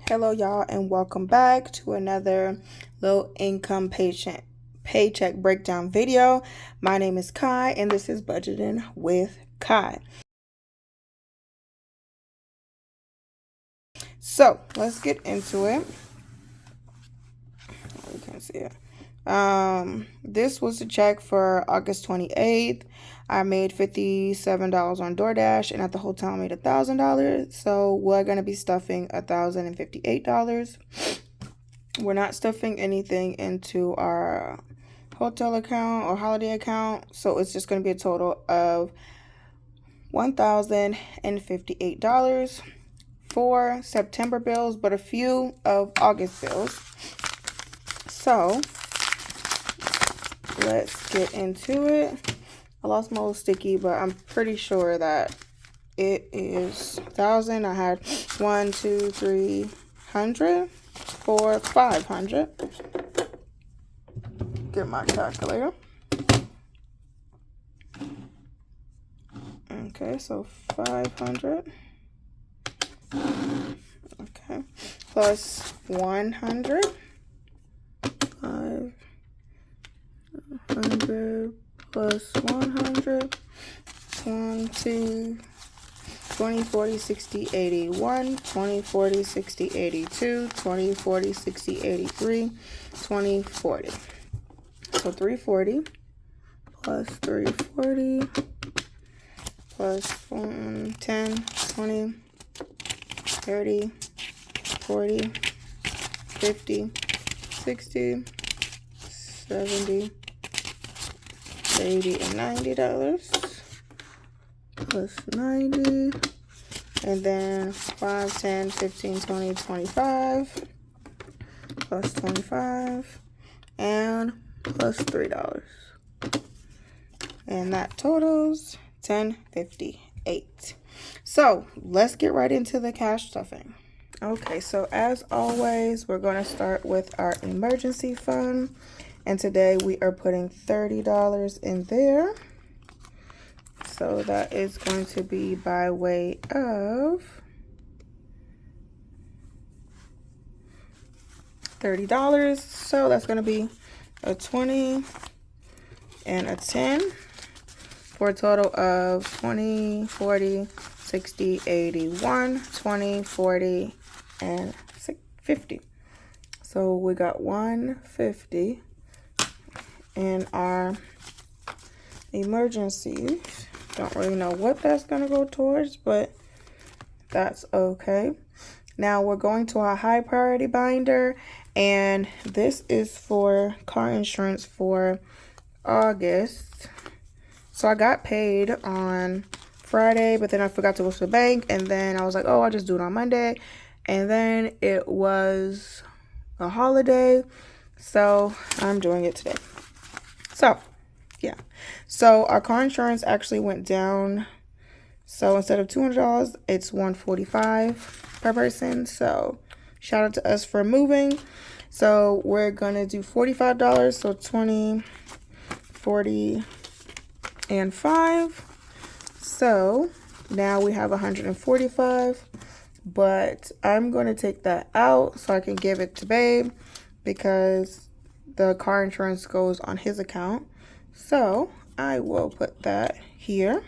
Hello y'all, and welcome back to another low income paycheck breakdown video. My name is Kai and this is Budgeting with Kai. So let's get into it. You can't see it. This was a check for August 28th. I made $57 on DoorDash, and at the hotel I made $1,000. So we're gonna be stuffing $1,058. We're not stuffing anything into our hotel account or holiday account, so it's just going to be a total of $1,058 for September bills, but a few of August bills. So let's get into it. I lost my little sticky, but I'm pretty sure that it is 1,000. I had 1, 2, 300. 4, 500. Get my calculator. Okay, so 500. Okay, plus 100. 500 plus 100. 1, 2, 20, 40, 60, 81, 20, 40, 60, 82, 20, 40, 60, 83, 20, 40. So 340 plus 340 plus 10, 20, 30, 40, 50, 60, 70, 80, and $90. Plus 90, and then 5, 10, 15, 20, 25, plus 25, and plus $3. And that totals $10.58. So let's get right into the cash stuffing. Okay, so as always, we're going to start with our emergency fund. And today we are putting $30 in there. So that is going to be by way of $30. So that's going to be a 20 and a 10 for a total of 20, 40, 60, 81, 20, 40, and 50. So we got 150 in our emergencies. Don't really know what that's going to go towards, but that's okay. Now we're going to our high priority binder, and this is for car insurance for August. So I got paid on Friday, but then I forgot to go to the bank, and then I was like, oh, I'll just do it on Monday. And then it was a holiday, so I'm doing it today. So yeah, so our car insurance actually went down. So instead of $200, it's $145 per person. So shout out to us for moving. So we're gonna do $45. So 20, 40, and 5. So now we have 145. But I'm gonna take that out so I can give it to Babe because the car insurance goes on his account. So I will put that here.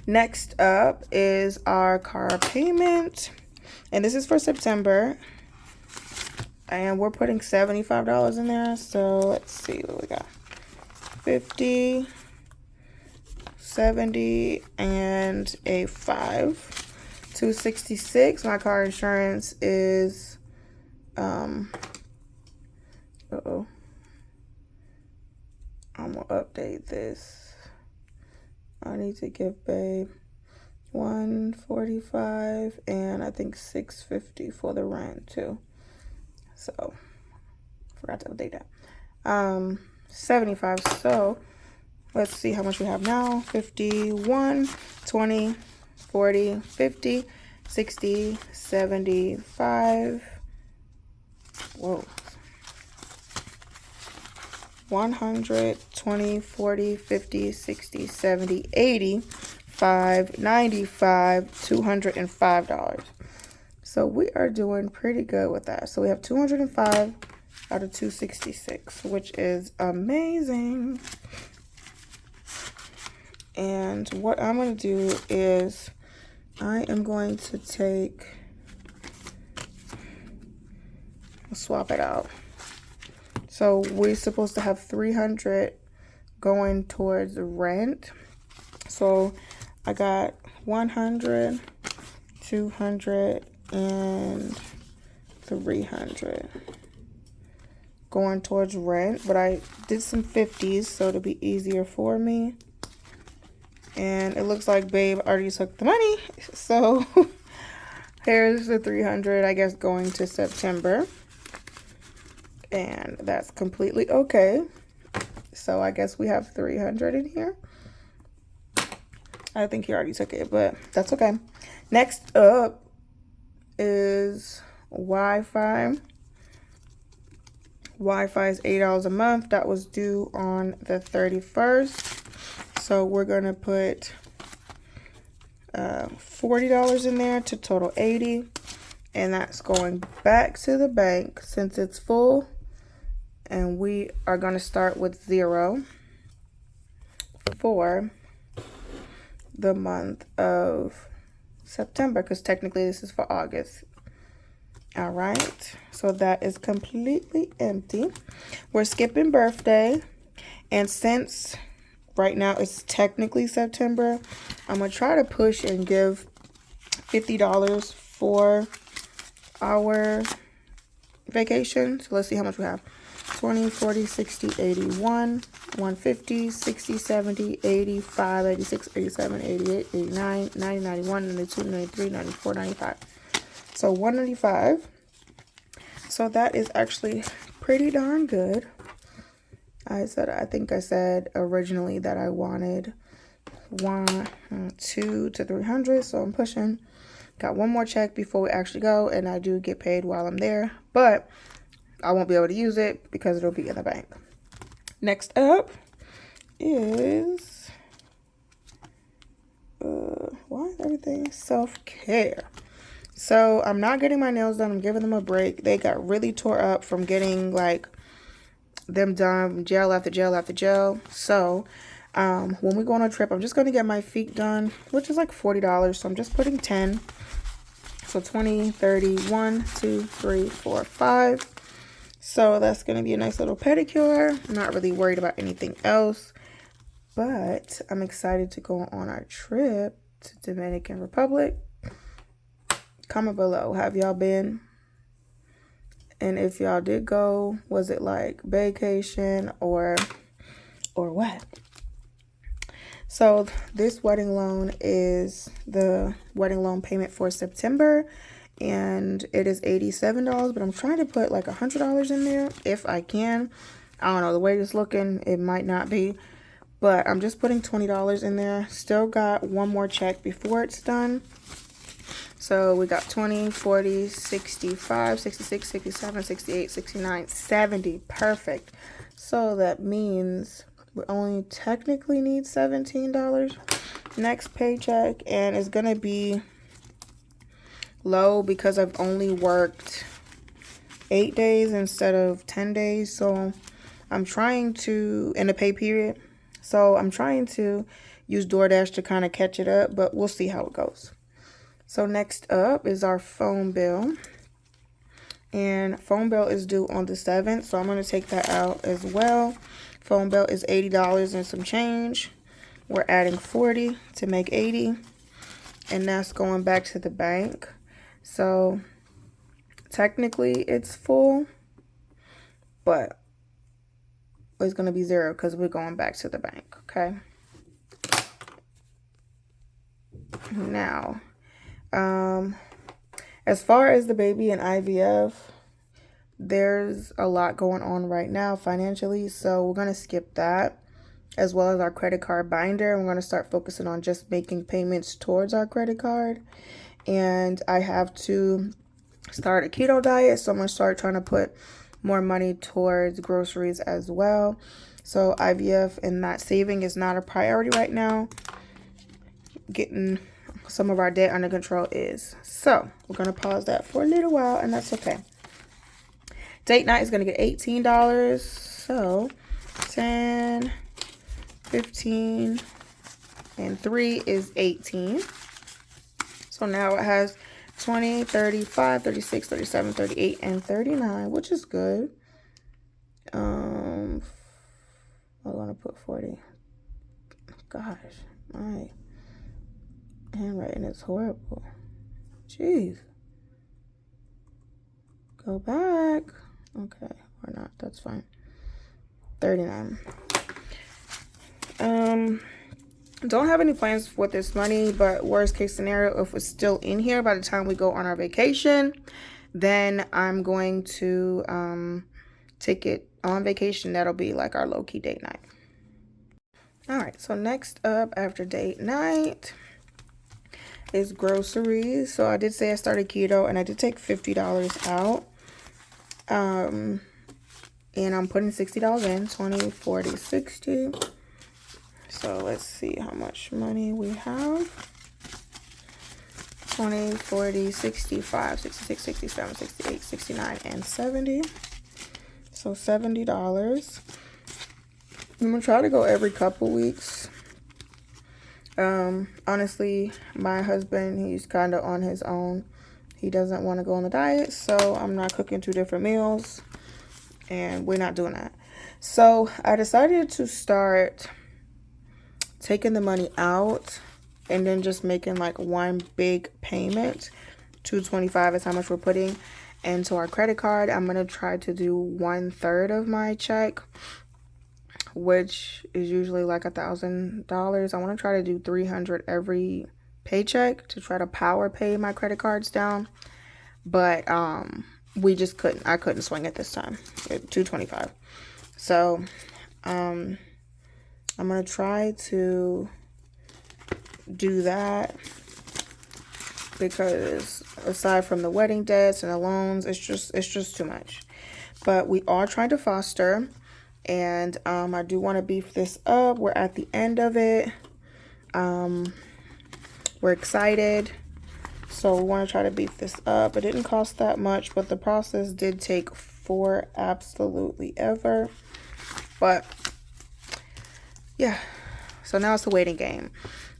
Next up is our car payment, and this is for September, and we're putting $75 in there. So let's see what we got. 50, 70, and a 5. 266. My car insurance is I'm gonna update this. I need to give Babe 145 and I think 650 for the rent too. So forgot to update that. 75. So let's see how much we have now. 51, 20, 40, 50, 60, 75. Whoa. 100, 20, 40, 50, 60, 70, 80, 5, 95, $205. So we are doing pretty good with that. So we have 205 out of 266, which is amazing. And what I'm going to do is I am going to swap it out. So we're supposed to have 300 going towards rent. So I got 100, 200, and 300 going towards rent. But I did some 50s so it'll be easier for me. And it looks like Babe already took the money. So here's the 300, I guess, going to September. And that's completely okay. So I guess we have 300 in here. I think he already took it, but that's okay. Next up is Wi-Fi. Wi-Fi is $8 a month. That was due on the 31st. So we're going to put $40 in there to total $80. And that's going back to the bank since it's full. And we are going to start with 0 for the month of September, because technically this is for August. All right, so that is completely empty. We're skipping birthday, and since right now it's technically September, I'm gonna try to push and give $50 for our vacation. So let's see how much we have. 20, 40, 60, 81, 150, 60, 70, 85, 86, 87, 88, 89, 90, 91, 92, 93, 94, 95. So 195. So that is actually pretty darn good. I think I said originally that I wanted 2 to 300. So I'm pushing. Got one more check before we actually go, and I do get paid while I'm there, but I won't be able to use it because it'll be in the bank. Next up is why is everything self-care? So I'm not getting my nails done. I'm giving them a break. They got really tore up from getting like them done gel after gel after gel. So when we go on a trip, I'm just going to get my feet done, which is like $40. So I'm just putting 10. So 20, 30, 1, 2, 3, 4, 5. So that's going to be a nice little pedicure. I'm not really worried about anything else, but I'm excited to go on our trip to Dominican Republic. Comment below, have y'all been? And if y'all did go, was it like vacation or what? So this wedding loan is the wedding loan payment for September. And it is $87, but I'm trying to put like $100 in there if I can. I don't know, the way it's looking, it might not be, but I'm just putting $20 in there. Still got one more check before it's done. So we got 20, 40, 65, 66, 67, 68, 69, 70. Perfect. So that means we only technically need $17 next paycheck, and it's gonna be low because I've only worked 8 days instead of 10 days. So I'm trying to, in the pay period, so I'm trying to use DoorDash to kind of catch it up, but we'll see how it goes. So next up is our phone bill, and phone bill is due on the 7th, so I'm going to take that out as well. Phone bill is $80 and some change. We're adding 40 to make 80, and that's going back to the bank. So technically it's full, but it's going to be 0 because we're going back to the bank, okay? Now, as far as the baby and IVF, there's a lot going on right now financially, so we're going to skip that, as well as our credit card binder. We're going to start focusing on just making payments towards our credit card. And I have to start a keto diet, so I'm going to start trying to put more money towards groceries as well. So IVF and that saving is not a priority right now. Getting some of our debt under control is. So we're going to pause that for a little while, and that's okay. Date night is going to get $18. So 10, 15, and 3 is 18. So now it has 20, 35, 36, 37, 38, and 39, which is good. I'm gonna put 40. Gosh, my handwriting is horrible. Jeez. Go back. Okay, or not, that's fine. 39. Don't have any plans with this money, but worst case scenario, if it's still in here by the time we go on our vacation, then I'm going to take it on vacation. That'll be like our low-key date night. All right, so next up after date night is groceries. So I did say I started keto, and I did take $50 out. And I'm putting $60 in, 20, 40, 60. So let's see how much money we have. 20, 40, 65, 66, 67, 68, 69, and 70. So $70. I'm gonna try to go every couple weeks. Honestly, my husband, he's kind of on his own. He doesn't want to go on the diet, so I'm not cooking 2 different meals, and we're not doing that. So I decided to start taking the money out and then just making like one big payment. $225 is how much we're putting into our credit card. I'm gonna try to do 1/3 of my check, which is usually like $1,000. I want to try to do $300 every paycheck to try to power pay my credit cards down, but we just couldn't. I couldn't swing it this time at $225. So I'm gonna try to do that, because aside from the wedding debts and the loans, it's just too much. But we are trying to foster, and I do want to beef this up. We're at the end of it. We're excited, so we want to try to beef this up. It didn't cost that much, but the process did take for absolutely ever. But yeah, so now it's a waiting game.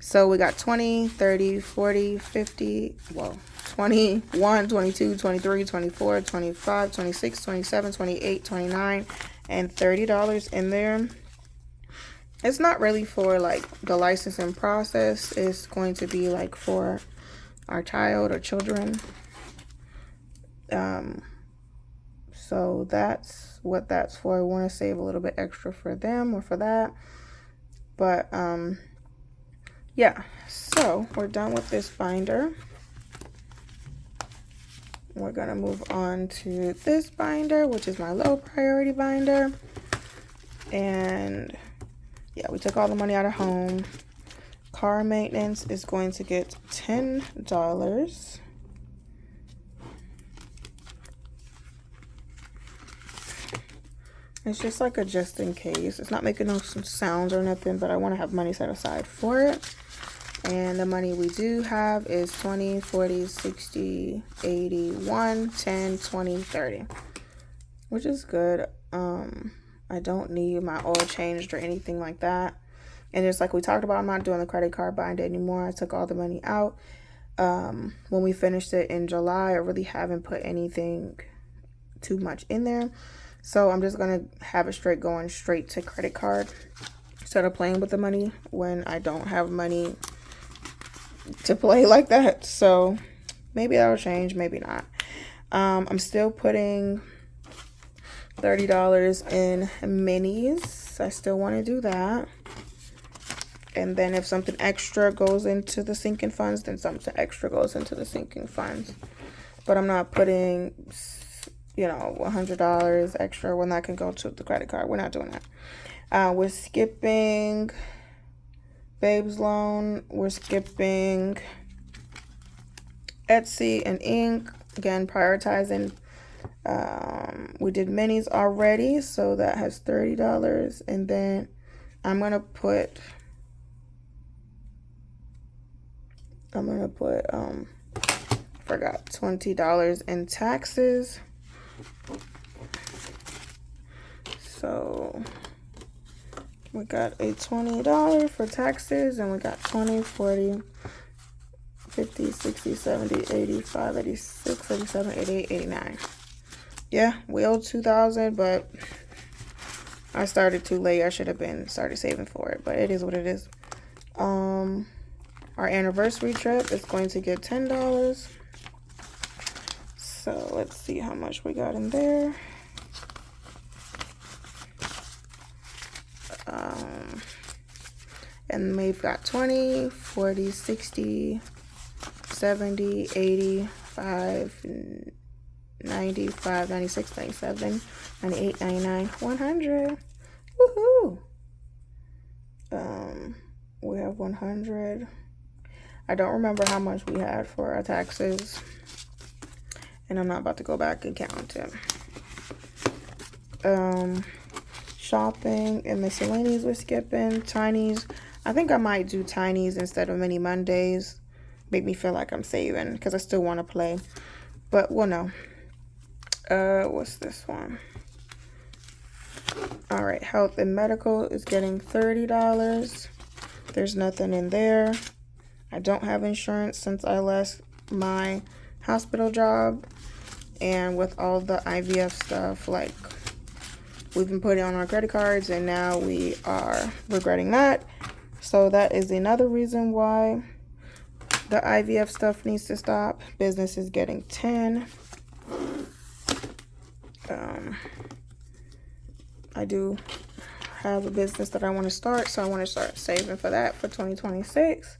So we got 20, 30, 40, 50, well, 21, 22, 23, 24, 25, 26, 27, 28, 29, and $30 in there. It's not really for like the licensing process. It's going to be like for our child or children. So that's what that's for. I want to save a little bit extra for them or for that. But yeah, so we're done with this binder. We're gonna move on to this binder, which is my low priority binder. And yeah, we took all the money out of home. Car maintenance is going to get $10. It's just like a just in case. It's not making no sounds or nothing, but I want to have money set aside for it. And the money we do have is 20, 40, 60, 80, 1, 10, 20, 30, which is good. I don't need my oil changed or anything like that. And just like we talked about, I'm not doing the credit card binder anymore. I took all the money out. When we finished it in July, I really haven't put anything too much in there. So I'm just going to have it going straight to credit card instead of playing with the money when I don't have money to play like that. So maybe that'll change, maybe not. I'm still putting $30 in minis. I still want to do that. And then if something extra goes into the sinking funds, then something extra goes into the sinking funds. But I'm not putting, you know, $100 extra when that can go to the credit card. We're not doing that. We're skipping Babe's loan. We're skipping Etsy and ink. Again, prioritizing. We did minis already, so that has $30. And then I'm going to put I'm gonna put forgot $20 in taxes. So we got a $20 for taxes, and we got 20, 40, 50, 60, 70, 85, 86, 87, 88, 89. Yeah, we owe $2,000, but I started too late. I should have been started saving for it, but it is what it is. Our anniversary trip is going to get $10. So let's see how much we got in there. And we've got 20, 40, 60, 70, 85, 95, 96, 97, 98, 99, 100. Woohoo! We have 100. I don't remember how much we had for our taxes, and I'm not about to go back and count it. Shopping and miscellaneous we're skipping. Tinies. I think I might do Tinies instead of Mini Mondays. Make me feel like I'm saving because I still want to play. But we'll know. What's this one? All right, health and medical is getting $30. There's nothing in there. I don't have insurance since I left my hospital job. And with all the IVF stuff, like, we've been putting on our credit cards, and now we are regretting that. So that is another reason why the IVF stuff needs to stop. Business is getting 10. I do have a business that I want to start, so I want to start saving for that for 2026.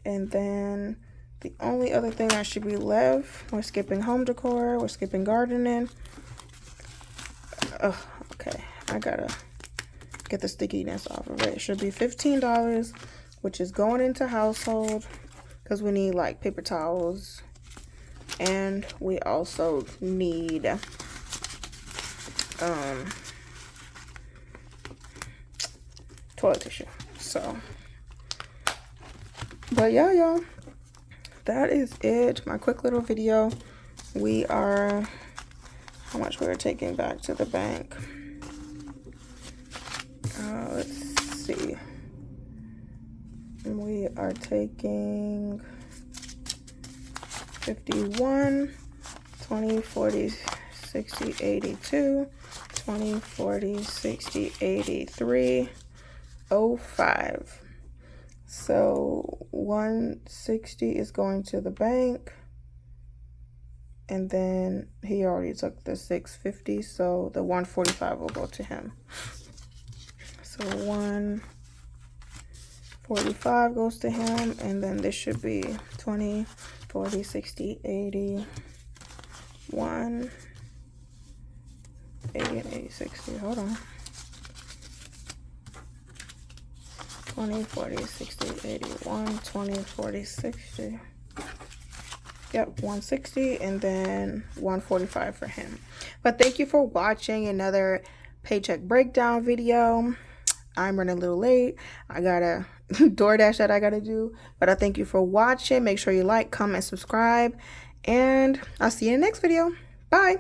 And then the only other thing that should be left, we're skipping home decor, we're skipping gardening. Oh, okay, I gotta get the stickiness off of it. It should be $15, which is going into household, because we need like paper towels, and we also need toilet tissue. So, but yeah, y'all, that is it. My quick little video. We are, how much we are taking back to the bank. Let's see. We are taking 51, 20, 40, 60, 82, 20, 40, 60, 83, 05. So 160 is going to the bank, and then he already took the 650, so the 145 will go to him. So 145 goes to him, and then this should be 20, 40, 60, 80, 1, 80, and 80, 60. Hold on. 20, 40, 60, 81, 20, 40, 60. Yep, 160, and then 145 for him. But thank you for watching another paycheck breakdown video. I'm running a little late. I got a DoorDash that I got to do. But I thank you for watching. Make sure you like, comment, subscribe. And I'll see you in the next video. Bye.